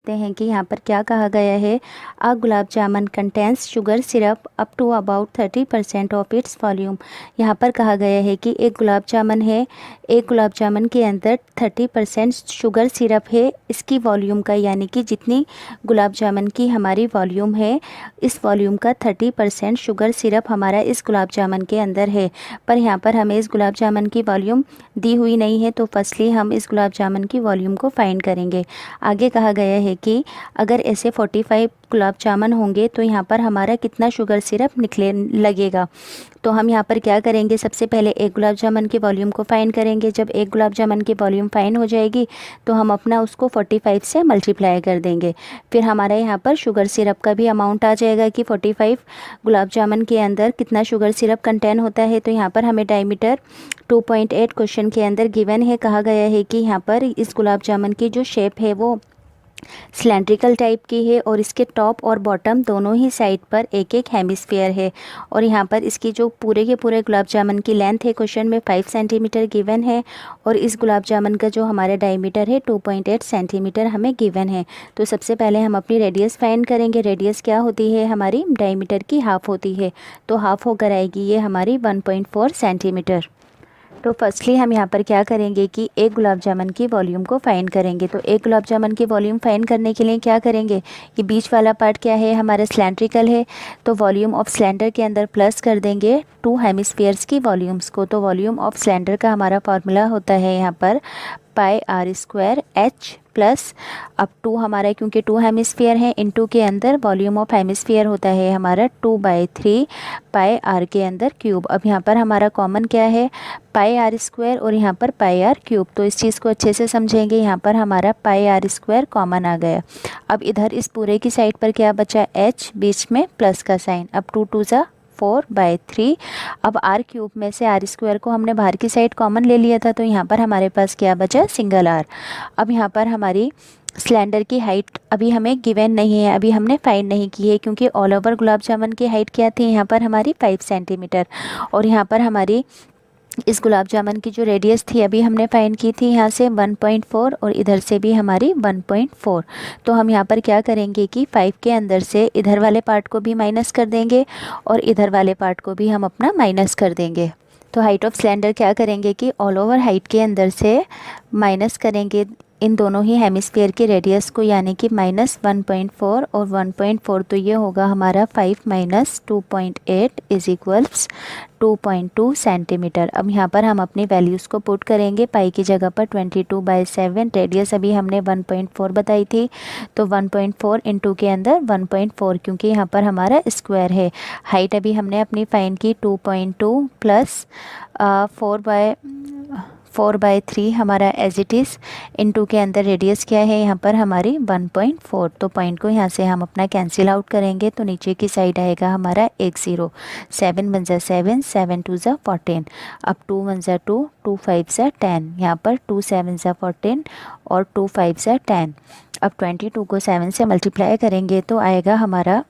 देखते हैं कि यहाँ पर क्या कहा गया है। A gulab jamun contains sugar syrup up to about 30% of its volume. यहाँ पर कहा गया है कि एक गुलाब जामुन है, एक गुलाब जामुन के अंदर 30% शुगर सिरप है इसकी वॉल्यूम का, यानी कि जितनी गुलाब जामुन की हमारी वॉल्यूम है इस वॉल्यूम का 30% शुगर सिरप हमारा इस गुलाब जामुन के अंदर है। पर यहाँ पर हमें इस गुलाब जामुन की वॉल्यूम दी हुई नहीं है, तो फर्स्टली हम इस गुलाब जामुन की वॉल्यूम को फाइंड करेंगे। आगे कहा गया है कि अगर ऐसे 45 गुलाब जामुन होंगे तो यहाँ पर हमारा कितना शुगर सिरप निकले लगेगा। तो हम यहाँ पर क्या करेंगे, सबसे पहले एक गुलाब जामुन की वॉल्यूम को फाइंड करेंगे। जब एक गुलाब जामुन की वॉल्यूम फाइंड हो जाएगी तो हम अपना उसको 45 से मल्टीप्लाई कर देंगे। फिर हमारा यहाँ पर शुगर सिरप का भी अमाउंट आ जाएगा कि 45 गुलाब जामुन के अंदर कितना शुगर सिरप कंटेन होता है। तो यहाँ पर हमें डायमीटर 2.8 क्वेश्चन के अंदर गिवन है। कहा गया है कि यहाँ पर इस गुलाब जामुन की जो शेप है वो सिलेंड्रिकल टाइप की है और इसके टॉप और बॉटम दोनों ही साइड पर एक एक हेमिस्फीयर है। और यहाँ पर इसकी जो पूरे के पूरे गुलाब जामुन की लेंथ है क्वेश्चन में 5 सेंटीमीटर गिवन है और इस गुलाब जामुन का जो हमारा डायमीटर है 2.8 सेंटीमीटर हमें गिवन है। तो सबसे पहले हम अपनी रेडियस फाइंड करेंगे। रेडियस क्या होती है, हमारी डायमीटर की हाफ होती है, तो हाफ होकर आएगी ये हमारी 1.4 सेंटीमीटर। तो फर्स्टली हम यहाँ पर क्या करेंगे कि एक गुलाब जामुन की वॉल्यूम को फाइंड करेंगे। तो एक गुलाब जामुन की वॉल्यूम फाइंड करने के लिए क्या करेंगे, कि बीच वाला पार्ट क्या है, हमारा सिलेंड्रिकल है, तो वॉल्यूम ऑफ सिलेंडर के अंदर प्लस कर देंगे 2 हेमिस्फीयर्स की वॉल्यूम्स को। तो वॉल्यूम ऑफ सिलेंडर का हमारा फार्मूला होता है यहाँ पर pi r square h plus up to हमारा, क्योंकि 2 हेमिस्फीयर है, इनटू के अंदर वॉल्यूम ऑफ हेमिस्फीयर होता है हमारा 2/3 पाई आर के अंदर क्यूब। अब यहाँ पर हमारा कॉमन क्या है, पाई आर स्क्वायर और यहाँ पर पाई आर क्यूब। तो इस चीज़ को अच्छे से समझेंगे। यहाँ पर हमारा पाई आर स्क्वायर कॉमन आ गया। अब इधर इस पूरे की साइड पर क्या बचा, एच, बीच में प्लस का साइन। अब 2 2 ज़ा 4/3। अब आर क्यूब में से आर स्क्वायर को हमने बाहर की साइड कॉमन ले लिया था, तो यहाँ पर हमारे पास क्या बचा, सिंगल आर। अब यहाँ पर हमारी सिलेंडर की हाइट अभी हमें गिवन नहीं है, अभी हमने फाइंड नहीं की है, क्योंकि ऑल ओवर गुलाब जामुन की हाइट क्या थी, यहाँ पर हमारी 5 सेंटीमीटर और यहाँ पर हमारी इस गुलाब जामुन की जो रेडियस थी अभी हमने फाइंड की थी यहाँ से 1.4 और इधर से भी हमारी 1.4। तो हम यहाँ पर क्या करेंगे कि 5 के अंदर से इधर वाले पार्ट को भी माइनस कर देंगे और इधर वाले पार्ट को भी हम अपना माइनस कर देंगे। तो हाइट ऑफ सिलेंडर क्या करेंगे कि ऑल ओवर हाइट के अंदर से माइनस करेंगे इन दोनों ही हेमिस्फीयर की रेडियस को, यानी कि -1.4 और 1.4। तो ये होगा हमारा 5 - 2.8 इज इक्वल्स 2.2 सेंटीमीटर। अब यहाँ पर हम अपनी वैल्यूज़ को पुट करेंगे। पाई की जगह पर 22/7, रेडियस अभी हमने 1.4 बताई थी, तो 1.4 इंटू के अंदर 1.4, क्योंकि यहाँ पर हमारा स्क्वायर है। हाइट अभी हमने अपनी फाइंड की 2.2 प्लस 4/3 हमारा एज इट इज़, इनटू के अंदर रेडियस क्या है यहाँ पर हमारी 1.4। तो पॉइंट को यहाँ से हम अपना कैंसिल आउट करेंगे, तो नीचे की साइड आएगा हमारा 1 0। 7 1 ज़ा 7, 7 2 ज़ा 14। अब 2 1 ज़ा 2, 2 5 ज़ा 10, यहाँ पर 2 7 ज़ा 14 और 2 5 ज़ा 10। अब 22 को 7 से मल्टीप्लाई करेंगे तो आएगा हमारा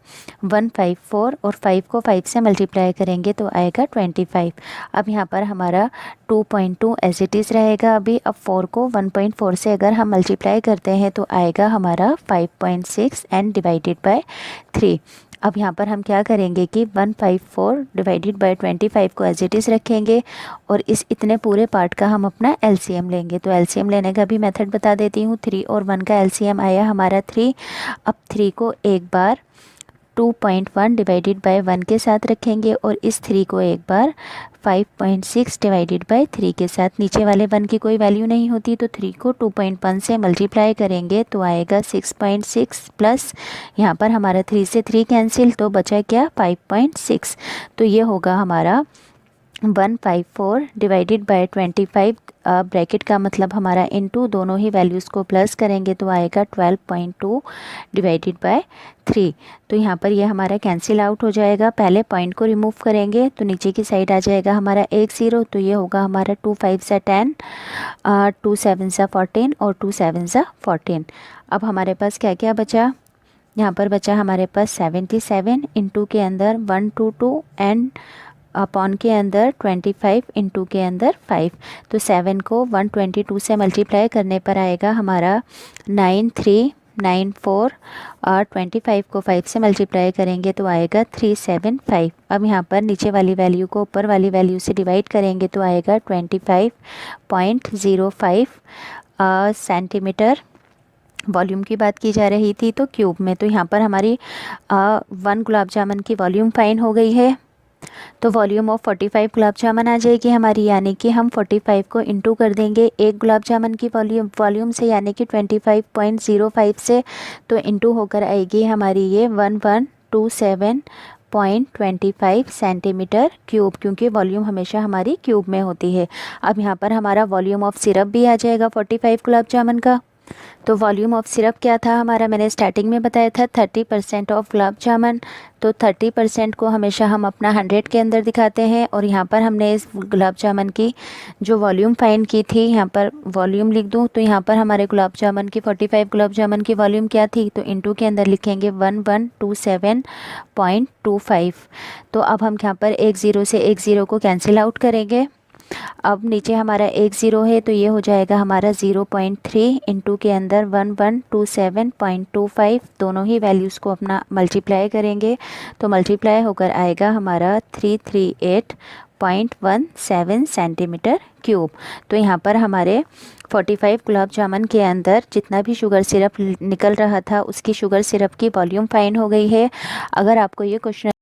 154 और 5 को 5 से मल्टीप्लाई करेंगे तो आएगा 25। अब यहाँ पर हमारा 2.2 एज इट इज़ रहेगा अभी। अब 4 को 1.4 से अगर हम मल्टीप्लाई करते हैं तो आएगा हमारा 5.6 एंड डिवाइडेड बाय 3। अब यहाँ पर हम क्या करेंगे कि 154 डिवाइडेड बाय 25 को एज इट इज़ रखेंगे और इस इतने पूरे पार्ट का हम अपना एलसीएम लेंगे। तो एलसीएम लेने का भी मेथड बता देती हूँ। 3 और 1 का एलसीएम आया हमारा 3। अब 3 को एक बार 2.1 डिवाइडेड बाय 1 के साथ रखेंगे और इस 3 को एक बार 5.6 डिवाइडेड बाय 3 के साथ। नीचे वाले 1 की कोई वैल्यू नहीं होती, तो 3 को 2.1 से मल्टीप्लाई करेंगे तो आएगा 6.6 प्लस यहाँ पर हमारा 3 से 3 कैंसिल, तो बचा क्या 5.6। तो ये होगा हमारा 154 डिवाइडेड बाय 25, ब्रैकेट का मतलब हमारा इनटू, दोनों ही वैल्यूज़ को प्लस करेंगे तो आएगा 12.2 डिवाइडेड बाय 3। तो यहाँ पर ये हमारा कैंसिल आउट हो जाएगा। पहले पॉइंट को रिमूव करेंगे तो नीचे की साइड आ जाएगा हमारा 1 0। तो ये होगा हमारा 2 5 ज़ा 10, 2 7 ज़ा 14 और 2 7 ज़ा 14। अब हमारे पास क्या क्या बचा, यहाँ पर बचा हमारे पास 77 इंटू के अंदर 122 एंड अपॉन के अंदर 25 इंटू के अंदर 5। तो 7 को 122 से मल्टीप्लाई करने पर आएगा हमारा 93 94 और 25 को 5 से मल्टीप्लाई करेंगे तो आएगा 375। अब यहाँ पर नीचे वाली वैल्यू को ऊपर वाली वैल्यू से डिवाइड करेंगे तो आएगा 25.05 सेंटीमीटर। वॉल्यूम की बात की जा रही थी तो क्यूब में, तो यहाँ पर हमारी 1 गुलाब जामुन की वॉल्यूम फाइन हो गई है। तो वॉल्यूम ऑफ 45 गुलाब जामुन आ जाएगी हमारी, यानी कि हम 45 को इंटू कर देंगे एक गुलाब जामुन की वॉल्यूम से, यानी कि 25.05 से, तो इंटू होकर आएगी हमारी ये 1127.25 सेंटीमीटर क्यूब, क्योंकि वॉल्यूम हमेशा हमारी क्यूब में होती है। अब यहाँ पर हमारा वॉल्यूम ऑफ सिरप भी आ जाएगा 45 गुलाब जामुन का। तो वॉल्यूम ऑफ सिरप क्या था हमारा, मैंने स्टार्टिंग में बताया था 30% ऑफ गुलाब जामुन। तो 30% को हमेशा हम अपना 100 के अंदर दिखाते हैं, और यहाँ पर हमने इस गुलाब जामुन की जो वॉल्यूम फाइंड की थी, यहाँ पर वॉल्यूम लिख दूँ तो यहाँ पर हमारे गुलाब जामुन की 45 गुलाब जामुन की वॉल्यूम क्या थी, तो इंटू के अंदर लिखेंगे 1127.25। तो अब हम यहाँ पर एक ज़ीरो से एक ज़ीरो को कैंसिल आउट करेंगे। अब नीचे हमारा एक ज़ीरो है तो ये हो जाएगा हमारा 0.3 इंटू के अंदर 1127.25, दोनों ही वैल्यूज़ को अपना मल्टीप्लाई करेंगे तो मल्टीप्लाई होकर आएगा हमारा 338.17 सेंटीमीटर क्यूब। तो यहाँ पर हमारे 45 गुलाब जामुन के अंदर जितना भी शुगर सिरप निकल रहा था उसकी शुगर सिरप की वॉल्यूम फाइंड हो गई है। अगर आपको ये क्वेश्चन